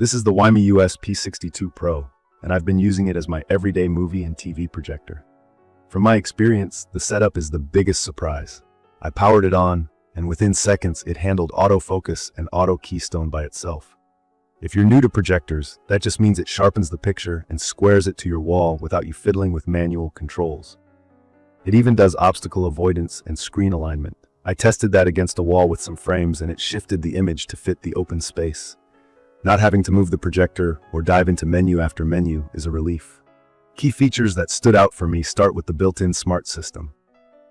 This is the WiMiUS P62 Pro, and I've been using it as my everyday movie and TV projector. From my experience, the setup is the biggest surprise. I powered it on, and within seconds it handled autofocus and auto keystone by itself. If you're new to projectors, that just means it sharpens the picture and squares it to your wall without you fiddling with manual controls. It even does obstacle avoidance and screen alignment. I tested that against a wall with some frames and it shifted the image to fit the open space. Not having to move the projector or dive into menu after menu is a relief. Key features that stood out for me start with the built-in smart system.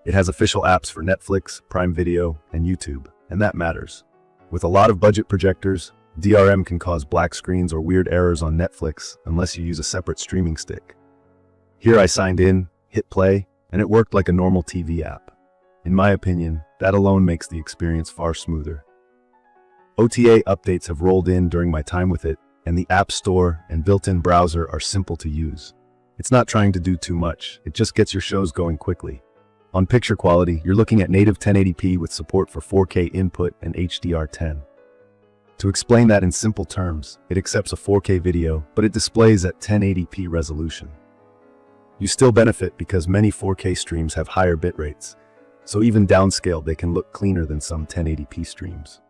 It has official apps for Netflix, Prime Video, and YouTube, and that matters. With a lot of budget projectors, DRM can cause black screens or weird errors on Netflix unless you use a separate streaming stick. Here I signed in, hit play, and it worked like a normal TV app. In my opinion, that alone makes the experience far smoother. OTA updates have rolled in during my time with it, and the App Store and built-in browser are simple to use. It's not trying to do too much, it just gets your shows going quickly. On picture quality, you're looking at native 1080p with support for 4K input and HDR10. To explain that in simple terms, it accepts a 4K video, but it displays at 1080p resolution. You still benefit because many 4K streams have higher bit rates, so even downscaled they can look cleaner than some 1080p streams.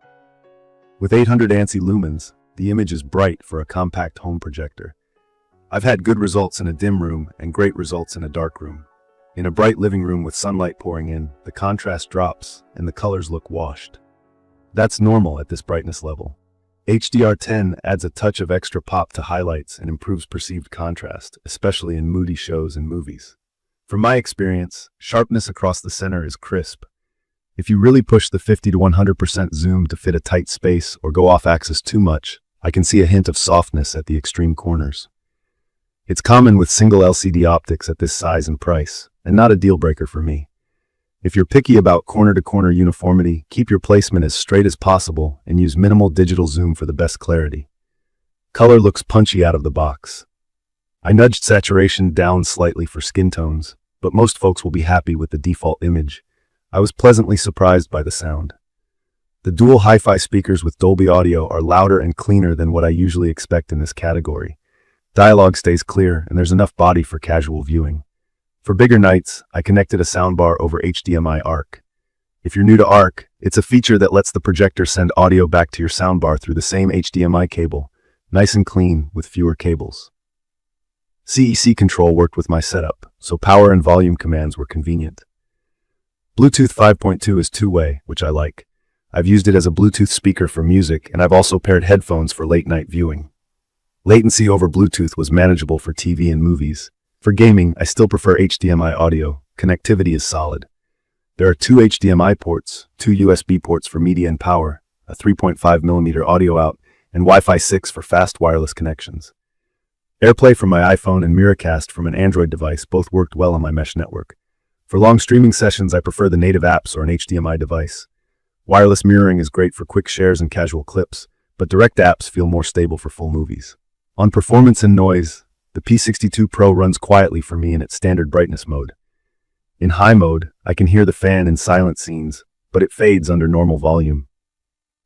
With 800 ANSI lumens, the image is bright for a compact home projector. I've had good results in a dim room and great results in a dark room. In a bright living room with sunlight pouring in, the contrast drops and the colors look washed. That's normal at this brightness level. HDR10 adds a touch of extra pop to highlights and improves perceived contrast, especially in moody shows and movies. From my experience, sharpness across the center is crisp. If you really push the 50 to 100% zoom to fit a tight space or go off axis too much, I can see a hint of softness at the extreme corners. It's common with single LCD optics at this size and price, and not a deal breaker for me. If you're picky about corner-to-corner uniformity, keep your placement as straight as possible and use minimal digital zoom for the best clarity. Color looks punchy out of the box. I nudged saturation down slightly for skin tones, but most folks will be happy with the default image. I was pleasantly surprised by the sound. The dual hi-fi speakers with Dolby audio are louder and cleaner than what I usually expect in this category. Dialogue stays clear and there's enough body for casual viewing. For bigger nights, I connected a soundbar over HDMI ARC. If you're new to ARC, it's a feature that lets the projector send audio back to your soundbar through the same HDMI cable, nice and clean with fewer cables. CEC control worked with my setup, so power and volume commands were convenient. Bluetooth 5.2 is two-way, which I like. I've used it as a Bluetooth speaker for music, and I've also paired headphones for late-night viewing. Latency over Bluetooth was manageable for TV and movies. For gaming, I still prefer HDMI audio. Connectivity is solid. There are two HDMI ports, two USB ports for media and power, a 3.5mm audio out, and Wi-Fi 6 for fast wireless connections. AirPlay from my iPhone and Miracast from an Android device both worked well on my mesh network. For long streaming sessions, I prefer the native apps or an HDMI device. Wireless mirroring is great for quick shares and casual clips, but direct apps feel more stable for full movies. On performance and noise, the P62 Pro runs quietly for me in its standard brightness mode. In high mode, I can hear the fan in silent scenes, but it fades under normal volume.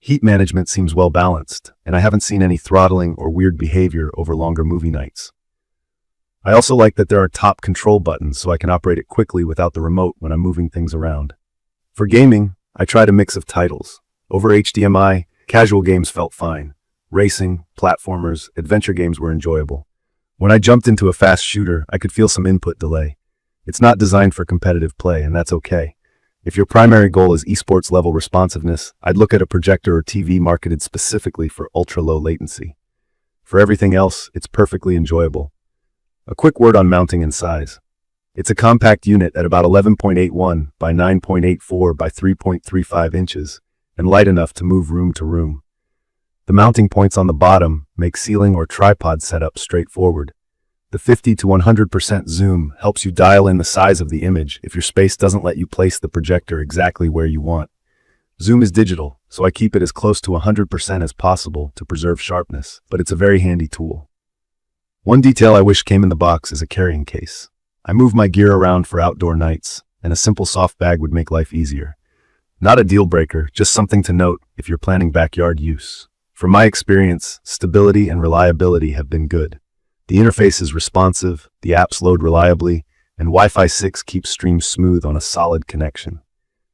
Heat management seems well balanced, and I haven't seen any throttling or weird behavior over longer movie nights. I also like that there are top control buttons so I can operate it quickly without the remote when I'm moving things around. For gaming, I tried a mix of titles. Over HDMI, casual games felt fine. Racing, platformers, adventure games were enjoyable. When I jumped into a fast shooter, I could feel some input delay. It's not designed for competitive play, and that's okay. If your primary goal is esports level responsiveness, I'd look at a projector or TV marketed specifically for ultra-low latency. For everything else, it's perfectly enjoyable. A quick word on mounting and size. It's a compact unit at about 11.81 by 9.84 by 3.35 inches, and light enough to move room to room. The mounting points on the bottom make ceiling or tripod setup straightforward. The 50 to 100% zoom helps you dial in the size of the image if your space doesn't let you place the projector exactly where you want. Zoom is digital, so I keep it as close to 100% as possible to preserve sharpness, but it's a very handy tool. One detail I wish came in the box is a carrying case. I move my gear around for outdoor nights, and a simple soft bag would make life easier. Not a deal breaker, just something to note if you're planning backyard use. From my experience, stability and reliability have been good. The interface is responsive, the apps load reliably, and Wi-Fi 6 keeps streams smooth on a solid connection.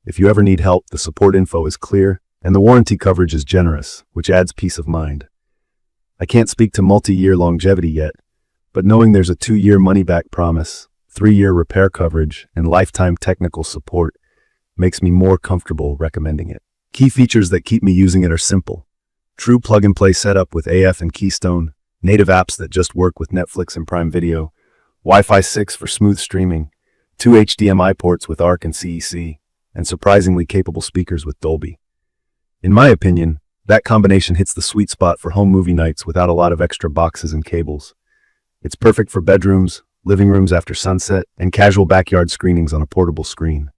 If you ever need help, the support info is clear, and the warranty coverage is generous, which adds peace of mind. I can't speak to multi-year longevity yet, but knowing there's a 2-year money-back promise, 3-year repair coverage, and lifetime technical support makes me more comfortable recommending it. Key features that keep me using it are simple. True plug-and-play setup with AF and Keystone, native apps that just work with Netflix and Prime Video, Wi-Fi 6 for smooth streaming, 2 HDMI ports with ARC and CEC, and surprisingly capable speakers with Dolby. In my opinion, that combination hits the sweet spot for home movie nights without a lot of extra boxes and cables. It's perfect for bedrooms, living rooms after sunset, and casual backyard screenings on a portable screen.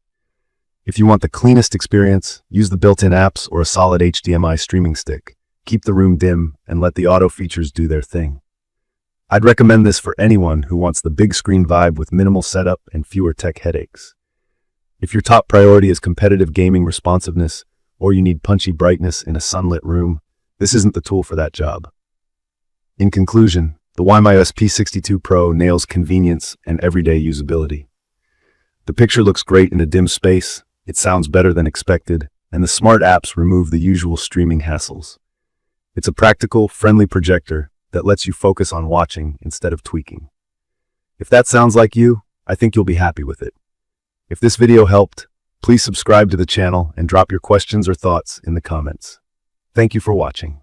If you want the cleanest experience, use the built-in apps or a solid HDMI streaming stick. Keep the room dim and let the auto features do their thing. I'd recommend this for anyone who wants the big screen vibe with minimal setup and fewer tech headaches. If your top priority is competitive gaming responsiveness, or you need punchy brightness in a sunlit room, this isn't the tool for that job. In conclusion, the WiMiUS P62 Pro nails convenience and everyday usability. The picture looks great in a dim space, it sounds better than expected, and the smart apps remove the usual streaming hassles. It's a practical, friendly projector that lets you focus on watching instead of tweaking. If that sounds like you, I think you'll be happy with it. If this video helped, please subscribe to the channel and drop your questions or thoughts in the comments. Thank you for watching.